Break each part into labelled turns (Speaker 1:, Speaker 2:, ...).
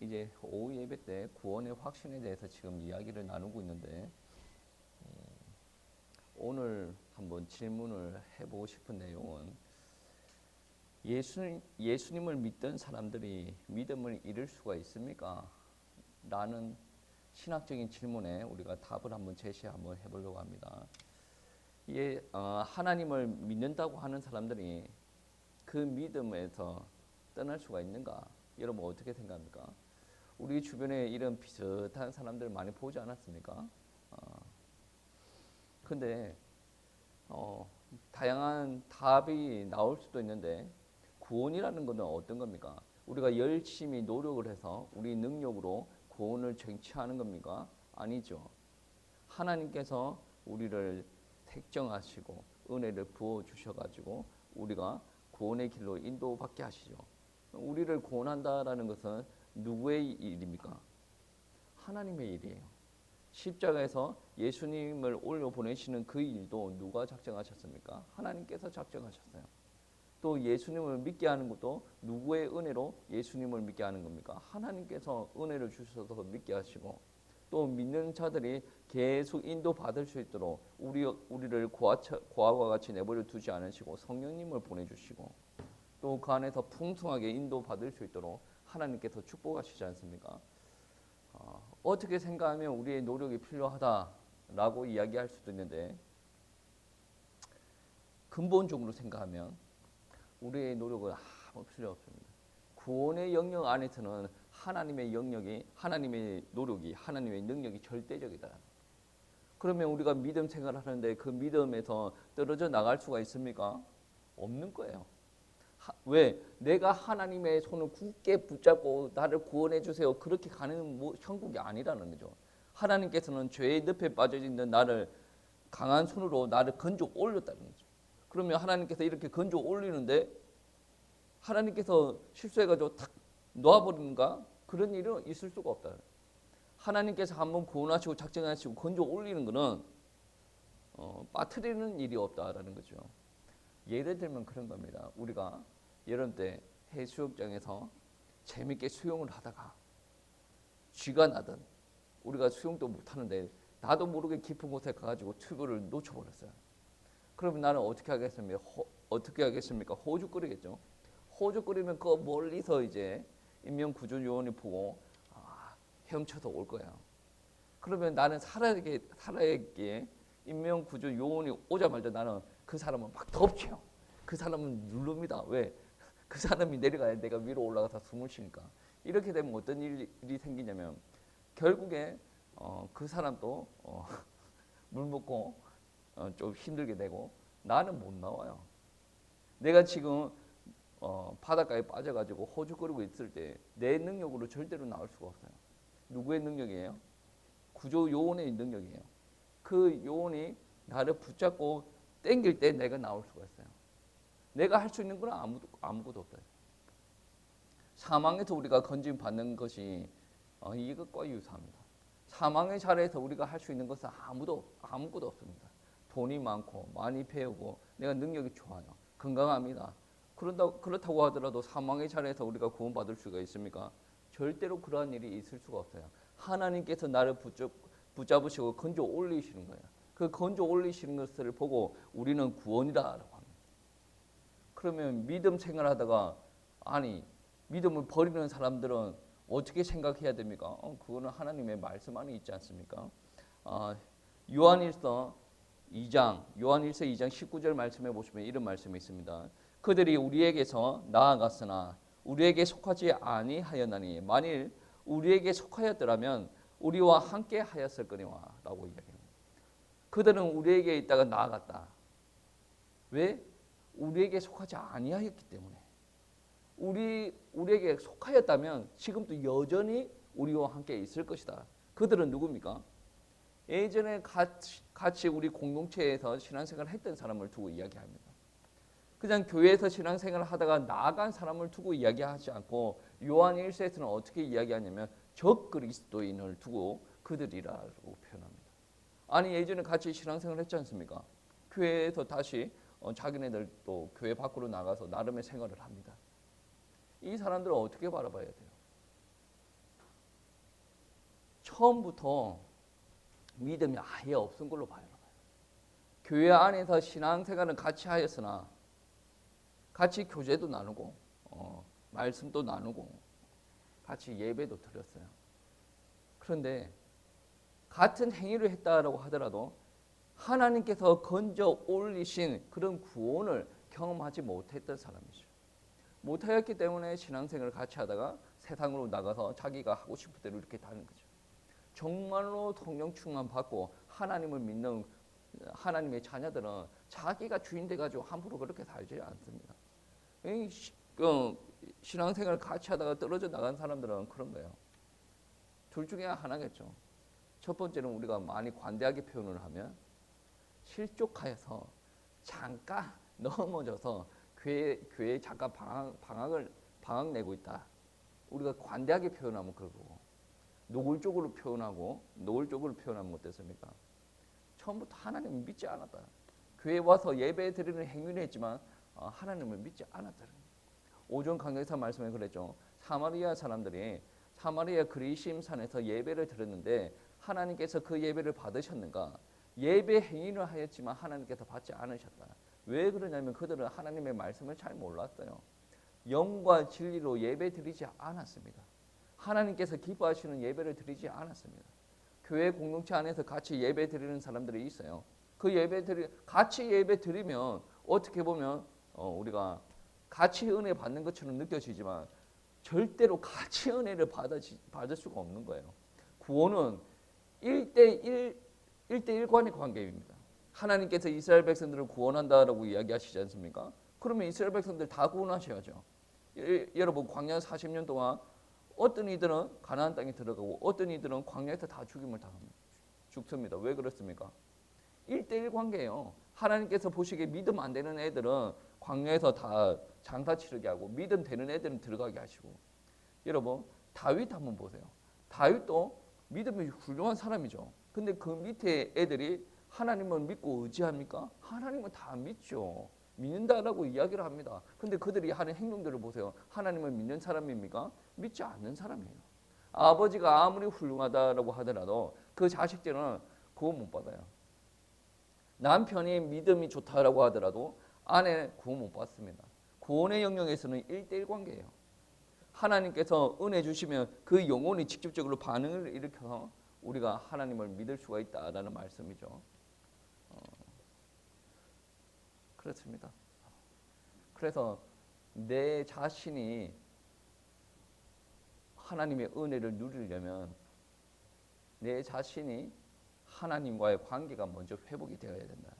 Speaker 1: 이제 오후 예배 때 구원의 확신에 대해서 지금 이야기를 나누고 있는데 오늘 한번 질문을 해보고 싶은 내용은 예수님을 믿던 사람들이 믿음을 잃을 수가 있습니까? 라는 신학적인 질문에 우리가 답을 한번 한번 해보려고 합니다. 하나님을 믿는다고 하는 사람들이 그 믿음에서 떠날 수가 있는가? 여러분 어떻게 생각합니까? 우리 주변에 이런 비슷한 사람들 많이 보지 않았습니까? 근데 다양한 답이 나올 수도 있는데 구원이라는 것은 어떤 겁니까? 우리가 열심히 노력을 해서 우리 능력으로 구원을 쟁취하는 겁니까? 아니죠. 하나님께서 우리를 택정하시고 은혜를 부어 주셔가지고 우리가 구원의 길로 인도받게 하시죠. 우리를 구원한다라는 것은 누구의 일입니까? 하나님의 일이에요. 십자가에서 예수님을 올려 보내시는 그 일도 누가 작정하셨습니까? 하나님께서 작정하셨어요. 또 예수님을 믿게 하는 것도 누구의 은혜로 예수님을 믿게 하는 겁니까? 하나님께서 은혜를 주셔서 믿게 하시고 또 믿는 자들이 계속 인도받을 수 있도록 우리를 고아와 같이 내버려 두지 않으시고 성령님을 보내주시고 또 그 안에서 풍성하게 인도받을 수 있도록 하나님께서 축복하시지 않습니까? 어떻게 생각하면 우리의 노력이 필요하다라고 이야기할 수도 있는데 근본적으로 생각하면 우리의 노력은 아무 필요 없습니다. 구원의 영역 안에서는 하나님의 노력이, 하나님의 능력이 절대적이다. 그러면 우리가 믿음 생활을 하는데 그 믿음에서 떨어져 나갈 수가 있습니까? 없는 거예요. 왜? 내가 하나님의 손을 굳게 붙잡고 나를 구원해 주세요. 그렇게 가는 형국이 아니라는 거죠. 하나님께서는 죄의 늪에 빠져 있는 나를 강한 손으로 나를 건져 올렸다는 거죠. 그러면 하나님께서 이렇게 건져 올리는데 하나님께서 실수해가지고 탁 놓아버리는가? 그런 일은 있을 수가 없다. 하나님께서 한번 구원하시고 작정하시고 건져 올리는 것은 빠뜨리는 일이 없다라는 거죠. 예를 들면 그런 겁니다. 우리가 여름 때 해수욕장에서 재밌게 수영을 하다가 쥐가 나든 우리가 수영도 못하는데 나도 모르게 깊은 곳에 가가지고 튜브를 놓쳐버렸어요. 그러면 나는 어떻게 하겠습니까? 호주 끓이겠죠. 호주 끓이면 그 멀리서 이제 인명구조요원이 보고 헤엄쳐서 올 거예요. 그러면 나는 살아야겠기에 인명구조요원이 오자마자 나는 그 사람을 막 덮쳐요. 그 사람은 누릅니다. 왜? 그 사람이 내려가야 내가 위로 올라가서 숨을 쉬니까. 이렇게 되면 어떤 일이 생기냐면 결국에 그 사람도 물 먹고 좀 힘들게 되고 나는 못 나와요. 내가 지금 바닷가에 빠져가지고 호주 끓이고 있을 때 내 능력으로 절대로 나올 수가 없어요. 누구의 능력이에요? 구조 요원의 능력이에요. 그 요원이 나를 붙잡고 당길 때 내가 나올 수가 있어요. 내가 할 수 있는 건 아무것도 없어요. 사망에서 우리가 건짐 받는 것이 이것과 유사합니다. 사망의 자리에서 우리가 할 수 있는 것은 아무것도 없습니다. 돈이 많고 많이 배우고 내가 능력이 좋아요. 건강합니다. 그렇다고 하더라도 사망의 자리에서 우리가 구원받을 수가 있습니까? 절대로 그러한 일이 있을 수가 없어요. 하나님께서 나를 붙잡으시고 건져 올리시는 거예요. 그 건져 올리시는 것을 보고 우리는 구원이다라고 합니다. 그러면 믿음 생활하다가 믿음을 버리는 사람들은 어떻게 생각해야 됩니까? 그거는 하나님의 말씀 안에 있지 않습니까? 요한일서 2장 19절 말씀해 보시면 이런 말씀이 있습니다. 그들이 우리에게서 나아갔으나 우리에게 속하지 아니하였나니 만일 우리에게 속하였더라면 우리와 함께 하였을 거니와 라고 이야기합니다. 그들은 우리에게 있다가 나아갔다. 왜? 우리에게 속하지 아니하였기 때문에. 우리에게 속하였다면 지금도 여전히 우리와 함께 있을 것이다. 그들은 누굽니까? 예전에 같이 우리 공동체에서 신앙생활을 했던 사람을 두고 이야기합니다. 그냥 교회에서 신앙생활을 하다가 나아간 사람을 두고 이야기하지 않고 요한 1서에서는 어떻게 이야기하냐면 적그리스도인을 두고 그들이라고 표현합니다. 예전에 같이 신앙생활을 했지 않습니까? 교회에서 다시 자기네들 또 교회 밖으로 나가서 나름의 생활을 합니다. 이 사람들을 어떻게 바라봐야 돼요? 처음부터 믿음이 아예 없은 걸로 봐요. 교회 안에서 신앙생활은 같이 하였으나 같이 교제도 나누고 말씀도 나누고 같이 예배도 드렸어요. 그런데 같은 행위를 했다라고 하더라도 하나님께서 건져 올리신 그런 구원을 경험하지 못했던 사람이죠. 못하였기 때문에 신앙생활을 같이 하다가 세상으로 나가서 자기가 하고 싶은 대로 이렇게 다는 거죠. 정말로 성령 충만 받고 하나님을 믿는 하나님의 자녀들은 자기가 주인 돼가지고 함부로 그렇게 살지 않습니다. 신앙생활을 같이 하다가 떨어져 나간 사람들은 그런 거예요. 둘 중에 하나겠죠. 첫 번째는 우리가 많이 관대하게 표현을 하면 실족하여서 잠깐 넘어져서 교회에 잠깐 방학 내고 있다. 우리가 관대하게 표현하면 그러고 노골적으로 표현하면 어땠습니까? 처음부터 하나님을 믿지 않았다. 교회에 와서 예배 드리는 행위를 했지만 하나님을 믿지 않았다. 오전 강의에서 말씀에 그랬죠. 사마리아 사람들이 사마리아 그리심 산에서 예배를 드렸는데 하나님께서 그 예배를 받으셨는가? 예배 행위를 하였지만 하나님께서 받지 않으셨다. 왜 그러냐면 그들은 하나님의 말씀을 잘 몰랐어요. 영과 진리로 예배 드리지 않았습니다. 하나님께서 기뻐하시는 예배를 드리지 않았습니다. 교회 공동체 안에서 같이 예배 드리는 사람들이 있어요. 같이 예배 드리면 어떻게 보면 우리가 같이 은혜 받는 것처럼 느껴지지만 절대로 같이 은혜를 받을 수가 없는 거예요. 구원은 1대1 간의 관계입니다. 하나님께서 이스라엘 백성들을 구원한다라고 이야기하시지 않습니까? 그러면 이스라엘 백성들 다 구원하셔야죠. 여러분 광야 40년 동안 어떤 이들은 가나안 땅에 들어가고 어떤 이들은 광야에서 다 죽습니다. 왜 그렇습니까? 1대1 관계예요. 하나님께서 보시기에 믿음 안 되는 애들은 광야에서 다 장사 치르게 하고 믿음 되는 애들은 들어가게 하시고. 여러분 다윗 한번 보세요. 다윗도 믿음이 훌륭한 사람이죠. 근데 그 밑에 애들이 하나님을 믿고 의지합니까? 하나님은 다 믿죠. 믿는다라고 이야기를 합니다. 근데 그들이 하는 행동들을 보세요. 하나님을 믿는 사람입니까? 믿지 않는 사람이에요. 아버지가 아무리 훌륭하다라고 하더라도 그 자식들은 구원 못 받아요. 남편이 믿음이 좋다라고 하더라도 아내 구원 못 받습니다. 구원의 영역에서는 1대1 관계예요. 하나님께서 은혜 주시면 그 영혼이 직접적으로 반응을 일으켜서 우리가 하나님을 믿을 수가 있다라는 말씀이죠. 그렇습니다. 그래서 내 자신이 하나님의 은혜를 누리려면 내 자신이 하나님과의 관계가 먼저 회복이 되어야 된다.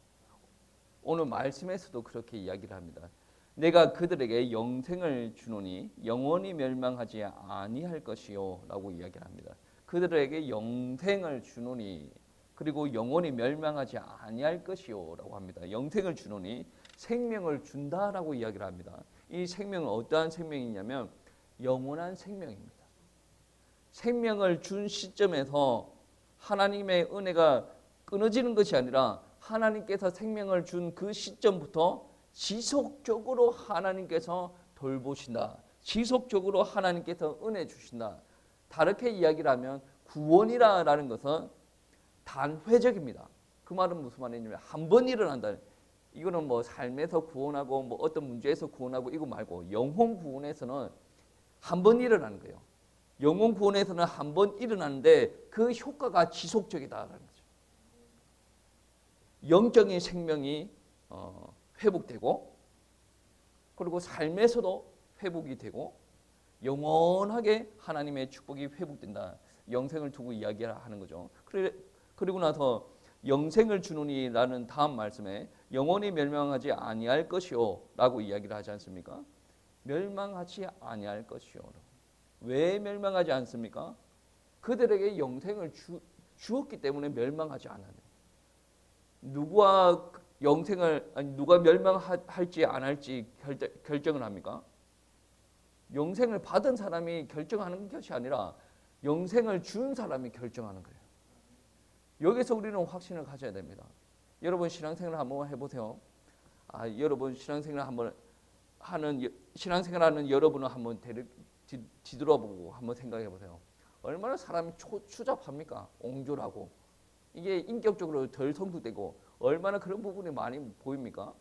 Speaker 1: 오늘 말씀에서도 그렇게 이야기를 합니다. 내가 그들에게 영생을 주노니 영원히 멸망하지 아니할 것이요 라고 이야기를 합니다. 그들에게 영생을 주노니 그리고 영원히 멸망하지 아니할 것이요 라고 합니다. 영생을 주노니 생명을 준다라고 이야기를 합니다. 이 생명은 어떠한 생명이냐면 영원한 생명입니다. 생명을 준 시점에서 하나님의 은혜가 끊어지는 것이 아니라 하나님께서 생명을 준 그 시점부터 지속적으로 하나님께서 돌보신다. 지속적으로 하나님께서 은혜 주신다. 다르게 이야기를 하면 구원이라는 것은 단회적입니다. 그 말은 무슨 말이냐면 한 번 일어난다. 이거는 뭐 삶에서 구원하고 뭐 어떤 문제에서 구원하고 이거 말고 영혼 구원에서는 한 번 일어나는 거예요. 영혼 구원에서는 한 번 일어나는데 그 효과가 지속적이다라는 거죠. 영적인 생명이 회복되고 그리고 삶에서도 회복이 되고 영원하게 하나님의 축복이 회복된다. 영생을 두고 이야기하는 거죠. 그리고 나서 영생을 주노니라는 다음 말씀에 영원히 멸망하지 아니할 것이요 라고 이야기를 하지 않습니까? 멸망하지 아니할 것이요. 왜 멸망하지 않습니까? 그들에게 영생을 주었기 때문에 멸망하지 않아요. 누가 멸망할지 안 할지 결정을 합니까? 영생을 받은 사람이 결정하는 것이 아니라 영생을 준 사람이 결정하는 거예요. 여기서 우리는 확신을 가져야 됩니다. 여러분 신앙생활 한번 해보세요. 여러분 신앙생활하는 여러분을 한번 뒤돌아보고 한번 생각해 보세요. 얼마나 사람이 추잡합니까? 옹졸하고 이게 인격적으로 덜 성숙되고 얼마나 그런 부분이 많이 보입니까?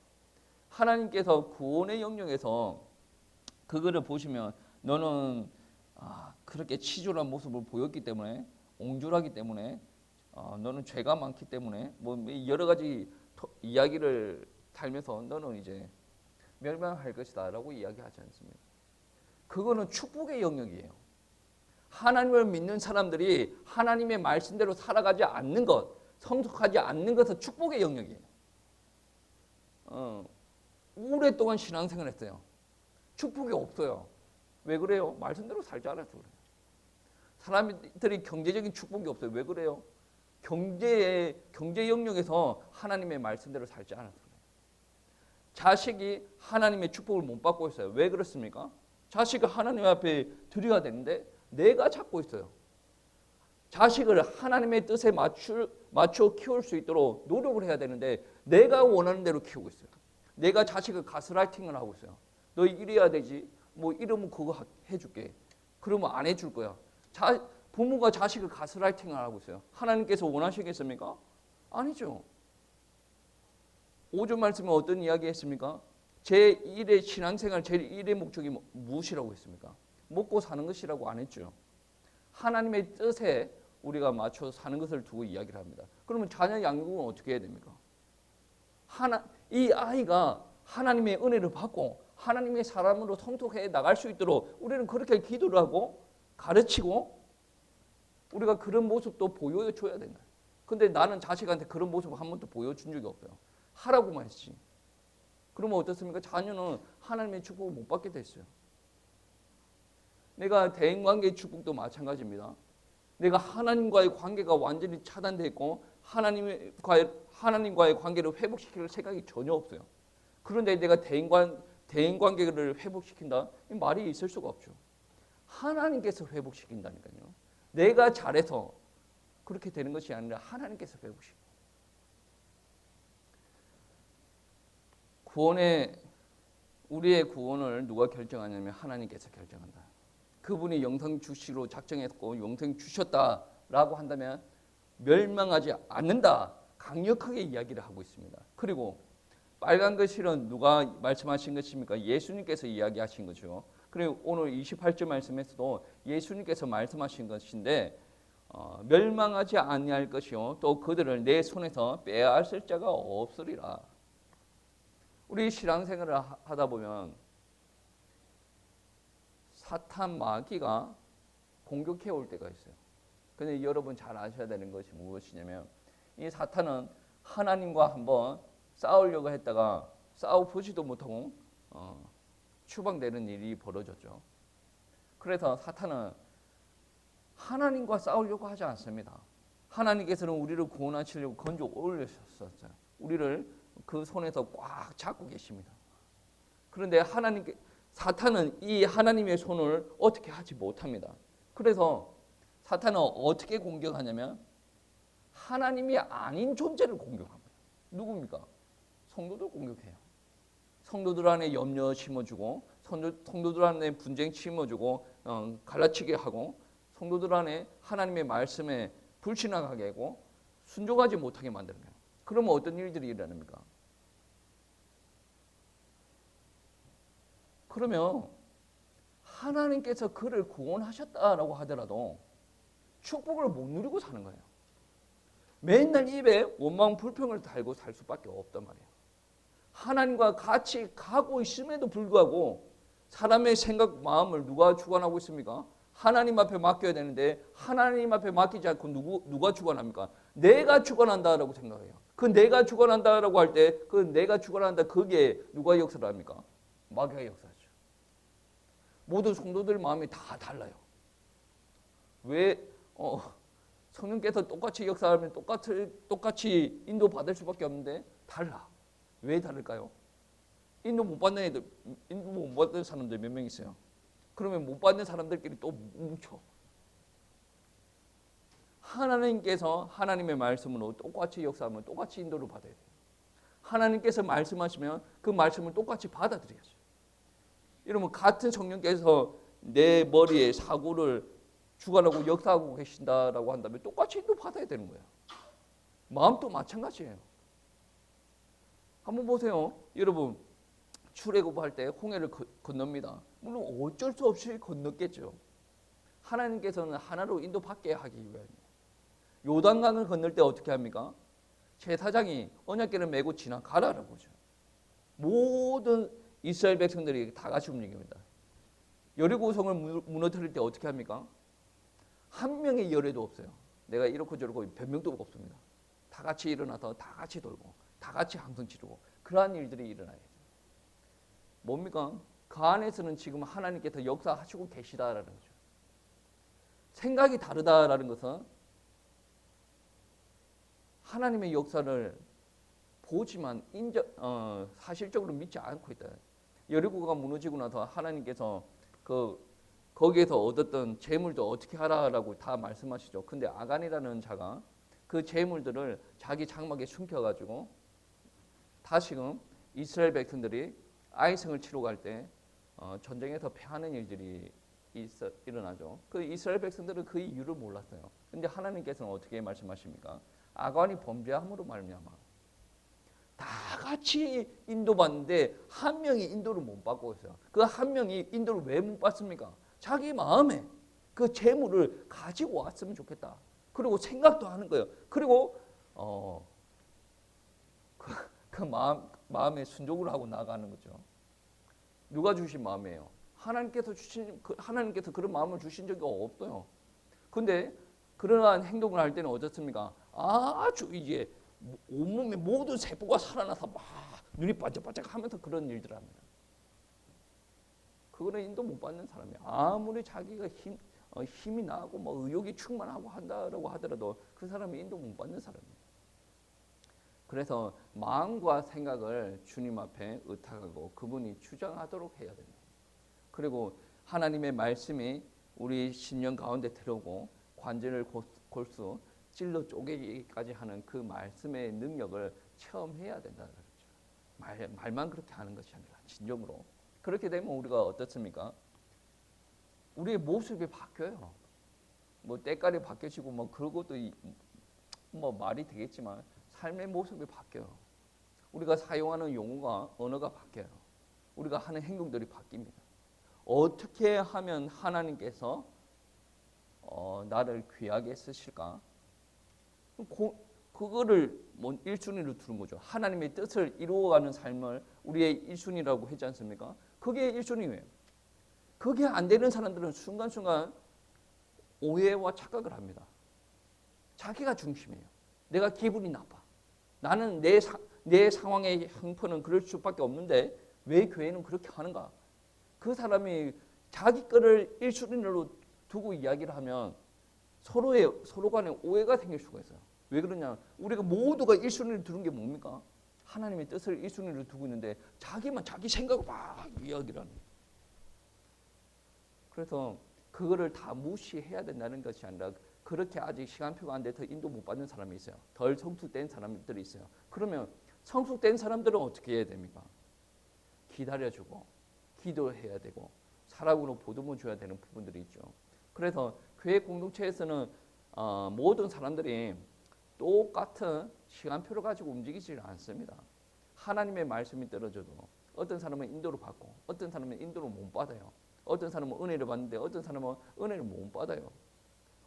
Speaker 1: 하나님께서 구원의 영역에서 그거를 보시면 너는 그렇게 치졸한 모습을 보였기 때문에 옹졸하기 때문에 너는 죄가 많기 때문에 뭐 여러 가지 이야기를 달면서 너는 이제 멸망할 것이다라고 이야기하지 않습니다. 그거는 축복의 영역이에요. 하나님을 믿는 사람들이 하나님의 말씀대로 살아가지 않는 것, 성숙하지 않는 것은 축복의 영역이에요. 오랫동안 신앙생활을 했어요. 축복이 없어요. 왜 그래요? 말씀대로 살지 않아서 그래요. 사람들이 경제적인 축복이 없어요. 왜 그래요? 경제 영역에서 하나님의 말씀대로 살지 않아서 그래요. 자식이 하나님의 축복을 못 받고 있어요. 왜 그렇습니까? 자식을 하나님 앞에 드려야 되는데 내가 잡고 있어요. 자식을 하나님의 뜻에 맞춰 키울 수 있도록 노력을 해야 되는데 내가 원하는 대로 키우고 있어요. 내가 자식을 가스라이팅을 하고 있어요. 너 이래야 되지. 뭐 이러면 그거 해줄게. 그러면 안 해줄 거야. 부모가 자식을 가스라이팅을 하고 있어요. 하나님께서 원하시겠습니까? 아니죠. 5절 말씀에 어떤 이야기 했습니까? 제1의 신앙생활 제1의 목적이 무엇이라고 했습니까? 먹고 사는 것이라고 안 했죠. 하나님의 뜻에 우리가 맞춰서 사는 것을 두고 이야기를 합니다. 그러면 자녀 양육은 어떻게 해야 됩니까? 이 아이가 하나님의 은혜를 받고 하나님의 사람으로 성숙해 나갈 수 있도록 우리는 그렇게 기도를 하고 가르치고 우리가 그런 모습도 보여줘야 된다. 근데 나는 자식한테 그런 모습을 한 번도 보여준 적이 없어요. 하라고만 했지. 그러면 어떻습니까? 자녀는 하나님의 축복을 못 받게 됐어요. 내가 대인관계의 축복도 마찬가지입니다. 내가 하나님과의 관계가 완전히 차단되어 있고 하나님과의 관계를 회복시킬 생각이 전혀 없어요. 그런데 내가 대인관계를 회복시킨다? 이 말이 있을 수가 없죠. 하나님께서 회복시킨다니까요. 내가 잘해서 그렇게 되는 것이 아니라 하나님께서 회복시켜. 우리의 구원을 누가 결정하냐면 하나님께서 결정한다. 그분이 영생 주시로 작정했고 영생 주셨다라고 한다면 멸망하지 않는다. 강력하게 이야기를 하고 있습니다. 그리고 빨간 글씨는 누가 말씀하신 것입니까? 예수님께서 이야기하신 거죠. 그리고 오늘 28절 말씀에서도 예수님께서 말씀하신 것인데 멸망하지 아니할 것이요 또 그들을 내 손에서 빼앗을 자가 없으리라. 우리 신앙생활을 하다 보면 사탄 마귀가 공격해 올 때가 있어요. 근데 여러분 잘 아셔야 되는 것이 무엇이냐면 이 사탄은 하나님과 한번 싸우려고 했다가 싸워보지도 못하고 추방되는 일이 벌어졌죠. 그래서 사탄은 하나님과 싸우려고 하지 않습니다. 하나님께서는 우리를 구원하시려고 건져 올리셨었어요. 우리를 그 손에서 꽉 잡고 계십니다. 그런데 사탄은 이 하나님의 손을 어떻게 하지 못합니다. 그래서 사탄은 어떻게 공격하냐면 하나님이 아닌 존재를 공격합니다. 누굽니까? 성도들 공격해요. 성도들 안에 염려 심어주고 성도들 안에 분쟁 심어주고 갈라치게 하고 성도들 안에 하나님의 말씀에 불신하게 하고 순종하지 못하게 만드는 거예요. 그러면 어떤 일들이 일어납니까? 그러면 하나님께서 그를 구원하셨다라고 하더라도 축복을 못 누리고 사는 거예요. 맨날 입에 원망 불평을 달고 살 수밖에 없단 말이에요. 하나님과 같이 가고 있음에도 불구하고 사람의 생각, 마음을 누가 주관하고 있습니까? 하나님 앞에 맡겨야 되는데 하나님 앞에 맡기지 않고 누가 주관합니까? 내가 주관한다라고 생각해요. 그 내가 주관한다라고 할 때 그 내가 주관한다 거기에 누가 역사를 합니까? 마귀가 역사하죠. 모든 성도들 마음이 다 달라요. 왜 성령께서 똑같이 역사하면 똑같이 인도 받을 수밖에 없는데 달라. 왜 다를까요? 인도 못 받는 사람들 몇 명 있어요. 그러면 못 받는 사람들끼리 또 뭉쳐. 하나님께서 하나님의 말씀으로 똑같이 역사하면 똑같이 인도를 받아야 돼요. 하나님께서 말씀하시면 그 말씀을 똑같이 받아들여야죠. 이러면 같은 성령께서 내 머리에 사고를 주관하고 역사하고 계신다라고 한다면 똑같이 인도받아야 되는 거예요. 마음도 마찬가지예요. 한번 보세요. 여러분 출애굽할 때 홍해를 건넙니다. 물론 어쩔 수 없이 건넜겠죠. 하나님께서는 하나로 인도받게 하기 위함이에요. 요단강을 건널 때 어떻게 합니까? 제사장이 언약궤를 메고 지나가라라고 하죠. 모든 이스라엘 백성들이 다 같이 움직입니다. 여리고성을 무너뜨릴 때 어떻게 합니까? 한 명의 열애도 없어요. 내가 이렇고 저렇고 변명도 없습니다. 다 같이 일어나서 다 같이 돌고 다 같이 항성 치르고 그러한 일들이 일어나요. 뭡니까? 그 안에서는 지금 하나님께서 역사하시고 계시다라는 거죠. 생각이 다르다라는 것은 하나님의 역사를 보지만 사실적으로 믿지 않고 있다. 여리고가 무너지고 나서 하나님께서 거기에서 얻었던 재물도 어떻게 하라라고 다 말씀하시죠. 근데 아간이라는 자가 그 재물들을 자기 장막에 숨겨가지고 다시금 이스라엘 백성들이 아이성을 치러 갈 때 전쟁에서 패하는 일들이 일어나죠. 그 이스라엘 백성들은 그 이유를 몰랐어요. 근데 하나님께서는 어떻게 말씀하십니까? 아간이 범죄함으로 말미암아 다 같이 인도받는데 한 명이 인도를 못 받고 있어요. 그 한 명이 인도를 왜 못 받습니까? 자기 마음에 그 재물을 가지고 왔으면 좋겠다. 그리고 생각도 하는 거예요. 그리고 그 마음에 순종을 하고 나가는 거죠. 누가 주신 마음이에요? 하나님께서 그런 마음을 주신 적이 없어요. 근데 그러한 행동을 할 때는 어떻습니까? 아주 이제 온몸의 모든 세포가 살아나서 막 눈이 반짝반짝 하면서 그런 일들을 합니다. 그거는 인도 못 받는 사람이에요. 아무리 자기가 힘이 나고 뭐 의욕이 충만하고 한다라고 하더라도 그 사람이 인도 못 받는 사람이에요. 그래서 마음과 생각을 주님 앞에 의탁하고 그분이 주장하도록 해야 됩니다. 그리고 하나님의 말씀이 우리 심령 가운데 들어오고 관절을 골수 찔러 쪼개기까지 하는 그 말씀의 능력을 체험해야 된다는 거죠. 말만 그렇게 하는 것이 아니라 진정으로. 그렇게 되면 우리가 어떻습니까? 우리의 모습이 바뀌어요. 뭐 때깔이 바뀌어지고 뭐 그것도 뭐 말이 되겠지만 삶의 모습이 바뀌어요. 우리가 사용하는 용어가 언어가 바뀌어요. 우리가 하는 행동들이 바뀝니다. 어떻게 하면 하나님께서 나를 귀하게 쓰실까? 그거를 뭐 1순위로 두는 거죠. 하나님의 뜻을 이루어가는 삶을 우리의 1순위라고 했지 않습니까? 그게 1순위예요. 그게 안 되는 사람들은 순간순간 오해와 착각을 합니다. 자기가 중심이에요. 내가 기분이 나빠. 나는 내 상황의 형편은 그럴 수밖에 없는데 왜 교회는 그렇게 하는가? 그 사람이 자기 거를 1순위로 두고 이야기를 하면 서로 간에 오해가 생길 수가 있어요. 왜 그러냐? 우리가 모두가 1순위를 두는 게 뭡니까? 하나님의 뜻을 1순위로 두고 있는데 자기만 자기 생각을 막 이야기를 하는 거예요. 그래서 그거를 다 무시해야 된다는 것이 아니라 그렇게 아직 시간표가 안 돼서 인도 못 받는 사람이 있어요. 덜 성숙된 사람들이 있어요. 그러면 성숙된 사람들은 어떻게 해야 됩니까? 기다려주고 기도해야 되고 사랑으로 보듬어 줘야 되는 부분들이 있죠. 그래서 교회 공동체에서는 모든 사람들이 똑같은 시간표를 가지고 움직이지 않습니다. 하나님의 말씀이 떨어져도 어떤 사람은 인도를 받고 어떤 사람은 인도를 못 받아요. 어떤 사람은 은혜를 받는데 어떤 사람은 은혜를 못 받아요.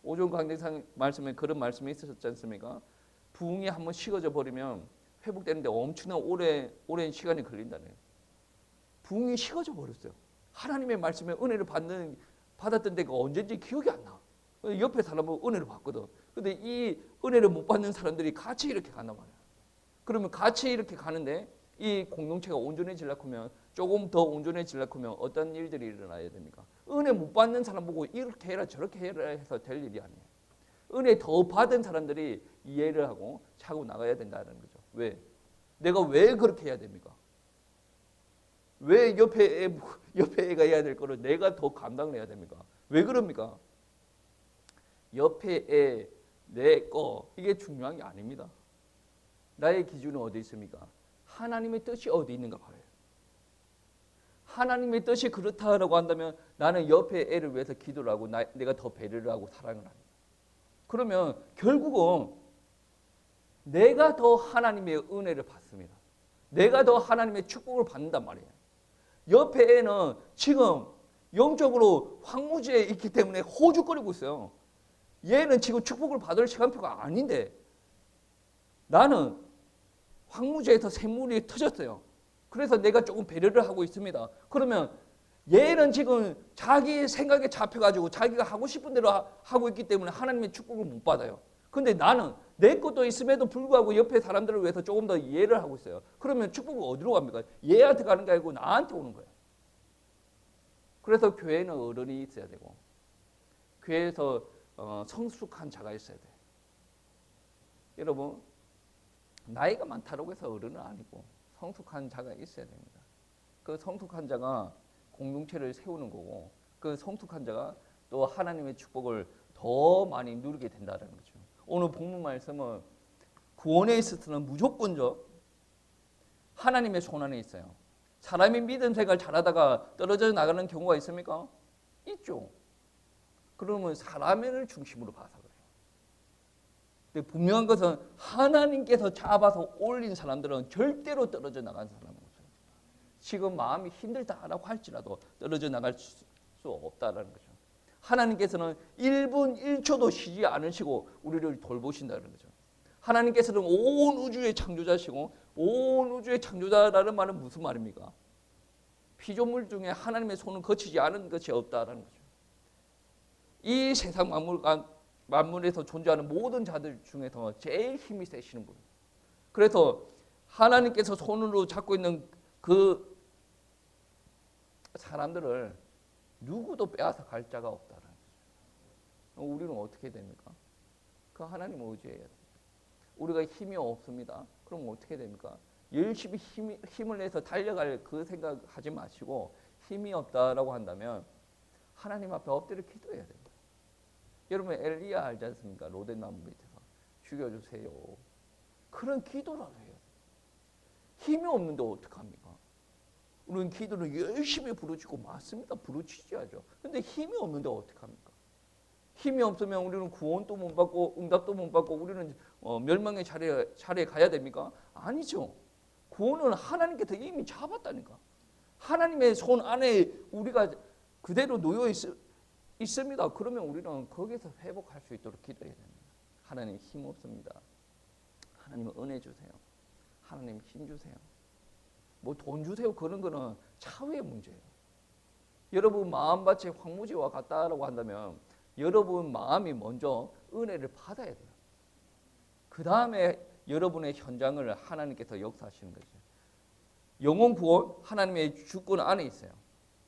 Speaker 1: 오종 강대상 말씀에 그런 말씀이 있었지 않습니까? 부흥이 한번 식어져 버리면 회복되는데 엄청난 오랜 시간이 걸린다네요. 부흥이 식어져 버렸어요. 하나님의 말씀에 은혜를 받았던 데가 언제인지 기억이 안 나. 옆에 사람은 은혜를 받거든. 근데 이 은혜를 못 받는 사람들이 같이 이렇게 간단 말이야. 그러면 같이 이렇게 가는데 이 공동체가 온전해지려고 하면 조금 더 온전해지려고 하면 어떤 일들이 일어나야 됩니까? 은혜 못 받는 사람 보고 이렇게 해라 저렇게 해라 해서 될 일이 아니에요. 은혜 더 받은 사람들이 이해를 하고 차고 나가야 된다는 거죠. 왜? 내가 왜 그렇게 해야 됩니까? 왜 옆에 애가 해야 될 거를 내가 더 감당을 해야 됩니까? 왜 그럽니까? 옆에 애, 내 거 이게 중요한 게 아닙니다. 나의 기준은 어디 있습니까? 하나님의 뜻이 어디 있는가 봐요. 하나님의 뜻이 그렇다라고 한다면 나는 옆에 애를 위해서 기도를 하고 내가 더 배려를 하고 사랑을 합니다. 그러면 결국은 내가 더 하나님의 은혜를 받습니다. 내가 더 하나님의 축복을 받는단 말이에요. 옆에 애는 지금 영적으로 황무지에 있기 때문에 호죽거리고 있어요. 얘는 지금 축복을 받을 시간표가 아닌데 나는 황무지에서 샘물이 터졌어요. 그래서 내가 조금 배려를 하고 있습니다. 그러면 얘는 지금 자기 생각에 잡혀가지고 자기가 하고 싶은 대로 하고 있기 때문에 하나님의 축복을 못 받아요. 근데 나는 내 것도 있음에도 불구하고 옆에 사람들을 위해서 조금 더 이해를 하고 있어요. 그러면 축복은 어디로 갑니까? 얘한테 가는 게 아니고 나한테 오는 거예요. 그래서 교회는 어른이 있어야 되고 교회에서 성숙한 자가 있어야 돼요. 여러분 나이가 많다고 해서 어른은 아니고 성숙한 자가 있어야 됩니다. 그 성숙한 자가 공동체를 세우는 거고 그 성숙한 자가 또 하나님의 축복을 더 많이 누리게 된다는 거죠. 오늘 본문 말씀은 구원에 있어서는 무조건적 하나님의 손 안에 있어요. 사람이 믿음 생활 잘하다가 떨어져 나가는 경우가 있습니까? 있죠. 그러면 사람을 중심으로 봐서 그래요. 근데 분명한 것은 하나님께서 잡아서 올린 사람들은 절대로 떨어져 나간 사람은 없어요. 지금 마음이 힘들다라고 할지라도 떨어져 나갈 수 없다라는 거죠. 하나님께서는 1분 1초도 쉬지 않으시고 우리를 돌보신다는 거죠. 하나님께서는 온 우주의 창조자시고 온 우주의 창조자라는 말은 무슨 말입니까? 피조물 중에 하나님의 손을 거치지 않은 것이 없다라는 거죠. 이 세상 만물에서 존재하는 모든 자들 중에서 제일 힘이 세시는 분. 그래서 하나님께서 손으로 잡고 있는 그 사람들을 누구도 빼앗아 갈 자가 없다라는 거죠. 우리는 어떻게 됩니까? 그 하나님을 의지해야 됩니다. 우리가 힘이 없습니다. 그럼 어떻게 됩니까? 열심히 힘을 내서 달려갈 그 생각하지 마시고 힘이 없다라고 한다면 하나님 앞에 엎드려 기도해야 됩니다. 여러분 엘리야 알지 않습니까? 로댓나무 밑에서 죽여주세요. 그런 기도라도 해야 돼요. 힘이 없는데 어떡합니까? 우리는 기도를 열심히 부르짖고 맞습니다. 부르짖어야죠. 근데 힘이 없는데 어떡합니까? 힘이 없으면 우리는 구원도 못 받고 응답도 못 받고 우리는 멸망의 자리에 가야 됩니까? 아니죠. 구원은 하나님께서 이미 잡았다니까. 하나님의 손 안에 우리가 그대로 놓여 있습니다. 그러면 우리는 거기서 회복할 수 있도록 기도해야 됩니다. 하나님 힘 없습니다. 하나님 은혜 주세요. 하나님 힘 주세요. 뭐 돈 주세요 그런 거는 차후의 문제예요. 여러분 마음밭이 황무지와 같다라고 한다면 여러분 마음이 먼저 은혜를 받아야 돼요. 그 다음에 여러분의 현장을 하나님께서 역사하시는 거죠. 영혼 구원 하나님의 주권 안에 있어요.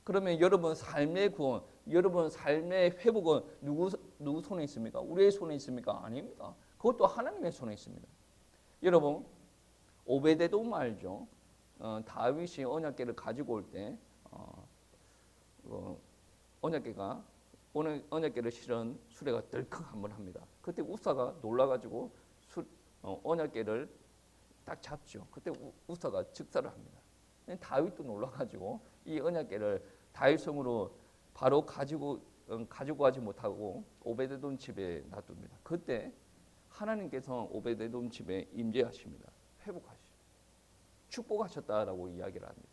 Speaker 1: 그러면 여러분 삶의 구원, 여러분 삶의 회복은 누구 손에 있습니까? 우리의 손에 있습니까? 아닙니다. 그것도 하나님의 손에 있습니다. 여러분 오베데돔 알죠? 다윗이 언약궤를 가지고 올 때 언약궤를 실은 수레가 덜컥 한번 합니다. 그때 우사가 놀라가지고 언약궤를 딱 잡죠. 그때 우사가 즉사를 합니다. 다윗도 놀라가지고 이 언약궤를 다윗성으로 바로 가지고 가지 못하고 오베데돔 집에 놔둡니다. 그때 하나님께서 오베데돔 집에 임재하십니다. 회복하시죠. 축복하셨다라고 이야기를 합니다.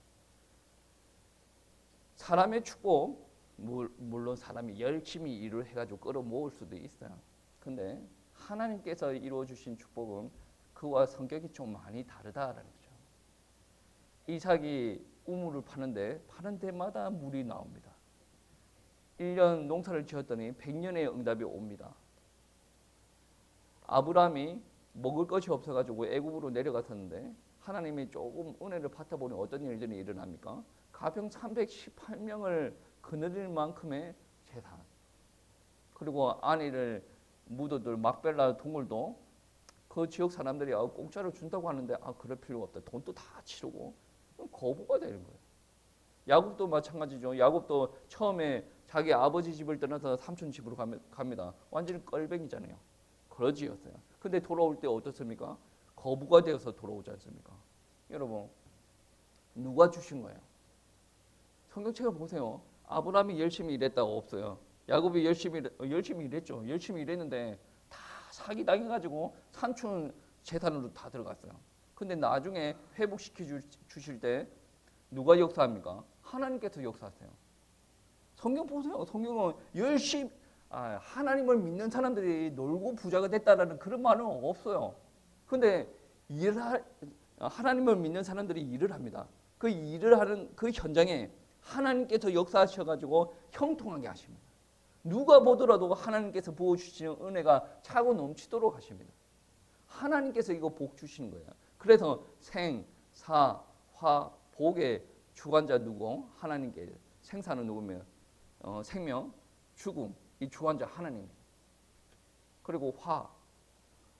Speaker 1: 사람의 축복, 물론 사람이 열심히 일을 해가지고 끌어모을 수도 있어요. 근데 하나님께서 이루어주신 축복은 그와 성격이 좀 많이 다르다라는 거죠. 이삭이 우물을 파는 데마다 물이 나옵니다. 1년 농사를 지었더니 100년의 응답이 옵니다. 아브라함이 먹을 것이 없어가지고 애굽으로 내려갔었는데 하나님이 조금 은혜를 받다 보니 어떤 일들이 일어납니까? 가병 318명을 거느릴 만큼의 재산, 그리고 안위를 묻어둘 막벨라 동굴도 그 지역 사람들이 공짜로 준다고 하는데 그럴 필요가 없다. 돈도 다 치르고 거부가 되는 거예요. 야곱도 마찬가지죠. 야곱도 처음에 자기 아버지 집을 떠나서 삼촌 집으로 갑니다. 완전히 껄뱅이잖아요. 그러지였어요. 근데 돌아올 때 어떻습니까? 거부가 되어서 돌아오지 않습니까? 여러분 누가 주신 거예요? 성경책을 보세요. 아브라함이 열심히 일했다고 없어요. 야곱이 열심히 일했죠. 열심히 일했는데 다 사기 당해가지고 삼촌 재산으로 다 들어갔어요. 근데 나중에 회복시켜 주실 때 누가 역사합니까? 하나님께서 역사하세요. 성경 보세요. 성경은 하나님을 믿는 사람들이 놀고 부자가 됐다라는 그런 말은 없어요. 근데 하나님을 믿는 사람들이 일을 합니다. 그 일을 하는 그 현장에 하나님께서 역사하셔가지고 형통하게 하십니다. 누가 보더라도 하나님께서 부어주시는 은혜가 차고 넘치도록 하십니다. 하나님께서 이거 복 주시는 거예요. 그래서 생, 사, 화, 복의 주관자 누구? 하나님께. 생사는 누구며? 생명, 죽음. 이 주관자 하나님. 그리고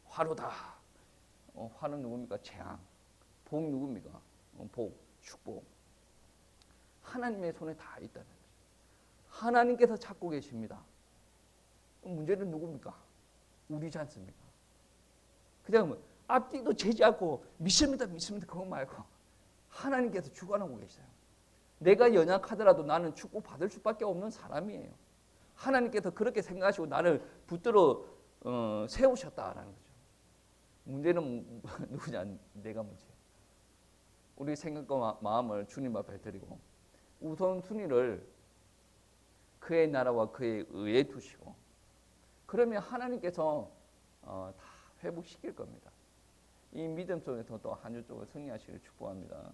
Speaker 1: 화로다. 화는 누굽니까? 재앙. 복 누굽니까? 복, 축복. 하나님의 손에 다 있다는 거죠. 하나님께서 찾고 계십니다. 문제는 누굽니까? 우리지 않습니까? 그냥 앞뒤도 재지 않고 믿습니다 그거 말고 하나님께서 주관하고 계세요. 내가 연약하더라도 나는 축복받을 수밖에 없는 사람이에요. 하나님께서 그렇게 생각하시고 나를 붙들어 세우셨다라는 거죠. 문제는 누구냐? 내가 문제예요. 우리 생각과 마음을 주님 앞에 드리고 우선순위를 그의 나라와 그의 의에 두시고 그러면 하나님께서 다 회복시킬 겁니다. 이 믿음 속에서 또 한 주 동안 승리하시길 축복합니다.